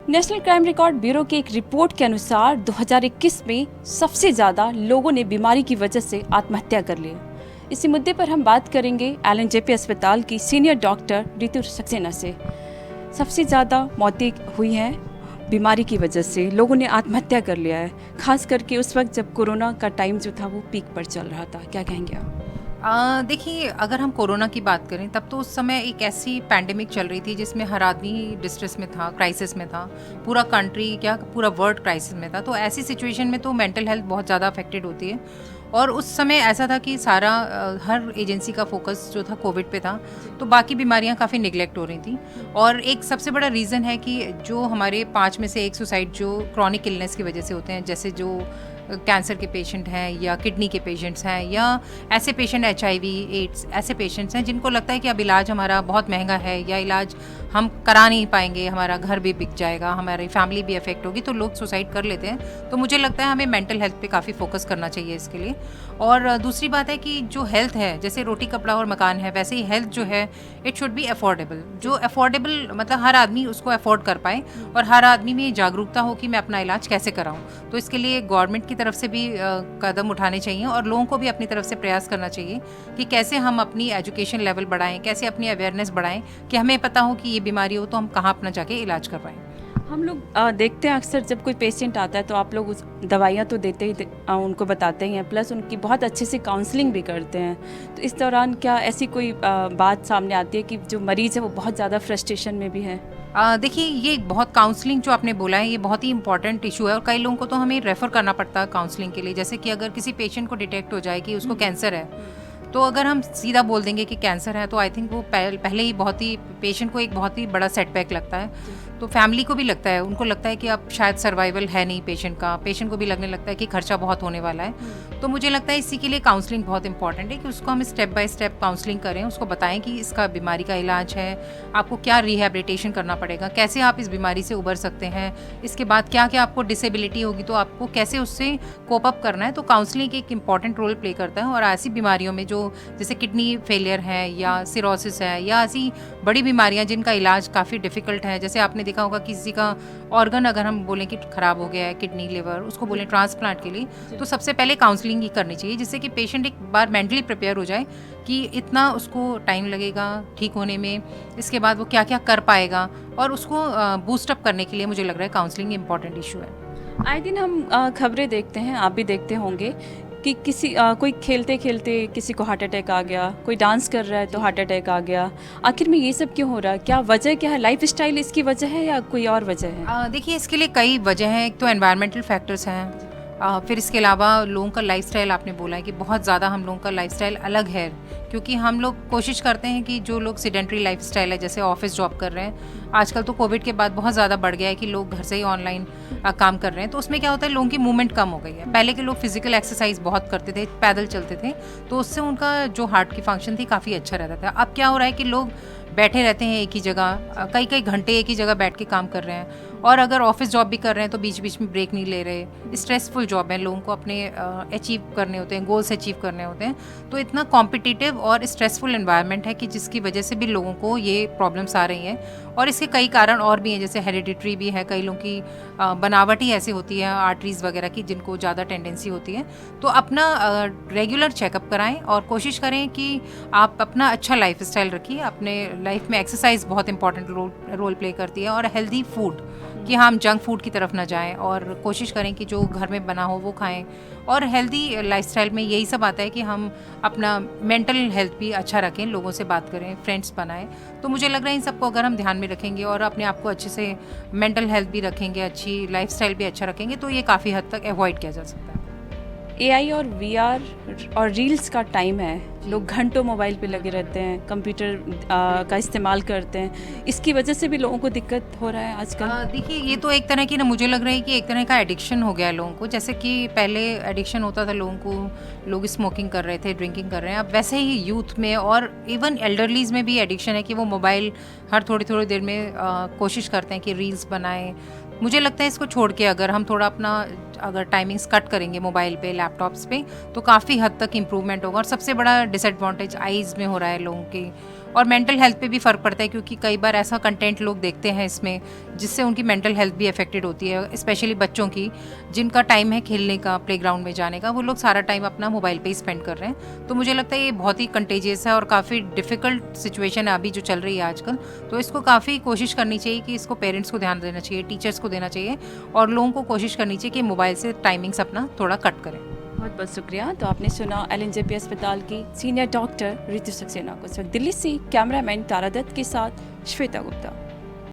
National crime record bureau की एक report के अनुसार 2021 में सबसे ज़्यादा लोगों ने बीमारी की वजह से आत्महत्या कर ली। इसी मुद्दे पर हम बात करेंगे LNJP अस्पताल की सीनियर डॉक्टर रितु सक्सेना से। सबसे ज़्यादा मौतें हुई हैं बीमारी की वजह से, लोगों ने आत्महत्या कर लिया है, खास करके उस वक्त जब कोरोना का टाइम जो था वो पीक पर चल रहा था। क्या कहेंगे आप? देखिए, अगर हम कोरोना की बात करें तब तो उस समय एक ऐसी पैंडेमिक चल रही थी जिसमें हर आदमी डिस्ट्रेस में था, क्राइसिस में था, पूरा कंट्री क्या पूरा वर्ल्ड क्राइसिस में था। तो ऐसी सिचुएशन में तो मेंटल हेल्थ बहुत ज़्यादा अफेक्टेड होती है। और उस समय ऐसा था कि सारा हर एजेंसी का फोकस जो था कोविड पे था, तो बाकी बीमारियां काफ़ी निगलेक्ट हो रही थी। और एक सबसे बड़ा रीज़न है कि जो हमारे 5 में से 1 सुसाइड जो क्रॉनिक इलनेस की वजह से होते हैं, जैसे जो कैंसर के पेशेंट हैं या किडनी के पेशेंट्स हैं या ऐसे पेशेंट HIV, एड्स ऐसे पेशेंट्स हैं जिनको लगता है कि अब इलाज हमारा बहुत महंगा है या इलाज हम करा नहीं पाएंगे, हमारा घर भी बिक जाएगा, हमारी फैमिली भी अफेक्ट होगी, तो लोग सुसाइड कर लेते हैं। तो मुझे लगता है हमें मेंटल हेल्थ पे काफ़ी फोकस करना चाहिए इसके लिए। और दूसरी बात है कि जो हेल्थ है, जैसे रोटी कपड़ा और मकान है, वैसे ही हेल्थ जो है इट शुड बी अफोर्डेबल। जो अफोर्डेबल मतलब हर आदमी उसको अफोर्ड कर पाए और हर आदमी में जागरूकता हो कि मैं अपना इलाज कैसे कराऊं। तो इसके लिए गवर्नमेंट की तरफ से भी कदम उठाने चाहिए और लोगों को भी अपनी तरफ से प्रयास करना चाहिए कि कैसे हम अपनी एजुकेशन लेवल बढ़ाएं, कैसे अपनी अवेयरनेस बढ़ाएं कि हमें पता हो कि ये बीमारी हो तो हम कहाँ अपना जाके इलाज करवाएं। हम लोग देखते हैं अक्सर जब कोई पेशेंट आता है तो आप लोग उस दवाइयाँ तो देते ही उनको बताते ही हैं, प्लस उनकी बहुत अच्छे से काउंसलिंग भी करते हैं। तो इस दौरान क्या ऐसी कोई बात सामने आती है कि जो मरीज़ है वो बहुत ज़्यादा फ्रस्ट्रेशन में भी है? देखिए, ये बहुत काउंसलिंग जो आपने बोला है ये बहुत ही इंपॉर्टेंट इशू है और कई लोगों को तो हमें रेफ़र करना पड़ता है काउंसलिंग के लिए। जैसे कि अगर किसी पेशेंट को डिटेक्ट हो जाए कि उसको कैंसर है, तो अगर हम सीधा बोल देंगे कि कैंसर है तो आई थिंक वो पहले ही बहुत ही पेशेंट को एक बहुत ही बड़ा सेटबैक लगता है। तो फैमिली को भी लगता है, उनको लगता है कि अब शायद सर्वाइवल है नहीं पेशेंट का, पेशेंट को भी लगने लगता है कि खर्चा बहुत होने वाला है। तो मुझे लगता है इसी के लिए काउंसलिंग बहुत इंपॉर्टेंट है कि उसको हम स्टेप बाय स्टेप काउंसलिंग करें, उसको बताएं कि इसका बीमारी का इलाज है, आपको क्या रिहैबिलिटेशन करना पड़ेगा, कैसे आप इस बीमारी से उबर सकते हैं, इसके बाद क्या क्या आपको डिसेबिलिटी होगी तो आपको कैसे उससे कोप अप करना है। तो काउंसलिंग एक इंपॉर्टेंट रोल प्ले करता है। और ऐसी बीमारियों में जो जैसे किडनी फेलियर है या सिरोसिस है या ऐसी बड़ी बीमारियां जिनका इलाज काफ़ी डिफ़िकल्ट है, जैसे आपने देखा होगा किसी का ऑर्गन अगर हम बोलें कि ख़राब हो गया है, किडनी लिवर, उसको बोलें ट्रांसप्लांट के लिए, तो सबसे पहले काउंसलिंग ही करनी चाहिए जिससे कि पेशेंट एक बार मेंटली प्रिपेयर हो जाए कि इतना उसको टाइम लगेगा ठीक होने में, इसके बाद वो क्या क्या कर पाएगा, और उसको बूस्टअप करने के लिए मुझे लग रहा है काउंसलिंग इंपॉर्टेंट इशू है। आए दिन हम खबरें देखते हैं, आप भी देखते होंगे कि किसी कोई खेलते खेलते किसी को हार्ट अटैक आ गया, कोई डांस कर रहा है तो हार्ट अटैक आ गया। आखिर में ये सब क्यों हो रहा है? क्या वजह क्या है? लाइफस्टाइल इसकी वजह है या कोई और वजह है? देखिए, इसके लिए कई वजह हैं। एक तो एनवायरमेंटल फैक्टर्स हैं, फिर इसके अलावा लोगों का लाइफस्टाइल, आपने बोला है कि बहुत ज़्यादा हम लोगों का लाइफस्टाइल अलग है, क्योंकि हम लोग कोशिश करते हैं कि जो लोग सेडेंटरी लाइफस्टाइल है, जैसे ऑफिस जॉब कर रहे हैं, आजकल तो कोविड के बाद बहुत ज़्यादा बढ़ गया है कि लोग घर से ही ऑनलाइन काम कर रहे हैं। तो उसमें क्या होता है, लोगों की मूवमेंट कम हो गई है। पहले के लोग फिजिकल एक्सरसाइज बहुत करते थे, पैदल चलते थे, तो उससे उनका जो हार्ट की फंक्शन थी काफ़ी अच्छा रहता था। अब क्या हो रहा है कि लोग बैठे रहते हैं एक ही जगह, कई कई घंटे एक ही जगह बैठ के काम कर रहे हैं, और अगर ऑफिस जॉब भी कर रहे हैं तो बीच बीच में ब्रेक नहीं ले रहे। स्ट्रेसफुल जॉब है, लोगों को अपने अचीव करने होते हैं, गोल्स अचीव करने होते हैं। तो इतना कॉम्पिटिटिव और स्ट्रेसफुल एनवायरनमेंट है कि जिसकी वजह से भी लोगों को ये प्रॉब्लम्स आ रही हैं। और इसके कई कारण और भी हैं, जैसे हेरिडिटरी भी है, कई लोगों की बनावट ही ऐसी होती है आर्टरीज वगैरह की जिनको ज़्यादा टेंडेंसी होती है। तो अपना रेगुलर चेकअप कराएं और कोशिश करें कि आप अपना अच्छा लाइफ स्टाइल रखिए। अपने लाइफ में एक्सरसाइज बहुत इंपॉर्टेंट रोल प्ले करती है, और हेल्दी फूड, कि हम जंक फूड की तरफ ना जाएं और कोशिश करें कि जो घर में बना हो वो खाएं। और हेल्दी लाइफस्टाइल में यही सब आता है कि हम अपना मेंटल हेल्थ भी अच्छा रखें, लोगों से बात करें, फ्रेंड्स बनाएं। तो मुझे लग रहा है इन सबको अगर हम ध्यान में रखेंगे और अपने आप को अच्छे से मेंटल हेल्थ भी रखेंगे, अच्छी लाइफस्टाइल भी अच्छा रखेंगे, तो ये काफ़ी हद तक अवॉइड किया जा सकता है। AI और VR और रील्स का टाइम है, लोग घंटों मोबाइल पे लगे रहते हैं, कंप्यूटर का इस्तेमाल करते हैं, इसकी वजह से भी लोगों को दिक्कत हो रहा है आजकल। देखिए, ये तो एक तरह की ना, मुझे लग रहा है कि एक तरह का एडिक्शन हो गया है लोगों को। जैसे कि पहले एडिक्शन होता था लोगों को, लोग स्मोकिंग कर रहे थे, ड्रिंकिंग कर रहे हैं, अब वैसे ही यूथ में और इवन एल्डरलीज में भी एडिक्शन है कि वो मोबाइल हर थोड़ी थोड़ी देर में कोशिश करते हैं कि रील्स बनाएं। मुझे लगता है इसको छोड़ के अगर हम थोड़ा अपना अगर टाइमिंग्स कट करेंगे मोबाइल पे, लैपटॉप्स पे, तो काफ़ी हद तक इम्प्रूवमेंट होगा। और सबसे बड़ा डिसएडवांटेज आईज़ में हो रहा है लोगों के, और मेंटल हेल्थ पे भी फ़र्क पड़ता है, क्योंकि कई बार ऐसा कंटेंट लोग देखते हैं इसमें जिससे उनकी मेंटल हेल्थ भी अफेक्टेड होती है, स्पेशली बच्चों की, जिनका टाइम है खेलने का, प्लेग्राउंड में जाने का, वो लोग सारा टाइम अपना मोबाइल पे ही स्पेंड कर रहे हैं। तो मुझे लगता है ये बहुत ही कंटेजियस है और काफ़ी डिफ़िकल्ट सिचुएशन है अभी जो चल रही है आजकल। तो इसको काफ़ी कोशिश करनी चाहिए कि इसको पेरेंट्स को ध्यान देना चाहिए, टीचर्स को देना चाहिए, और लोगों को कोशिश करनी चाहिए कि मोबाइल से टाइमिंग्स अपना थोड़ा कट करें। बहुत बहुत शुक्रिया। तो आपने सुना LNJP अस्पताल की सीनियर डॉक्टर रितु सक्सेना को। इस वक्त दिल्ली से कैमरामैन तारा दत्त के साथ श्वेता गुप्ता।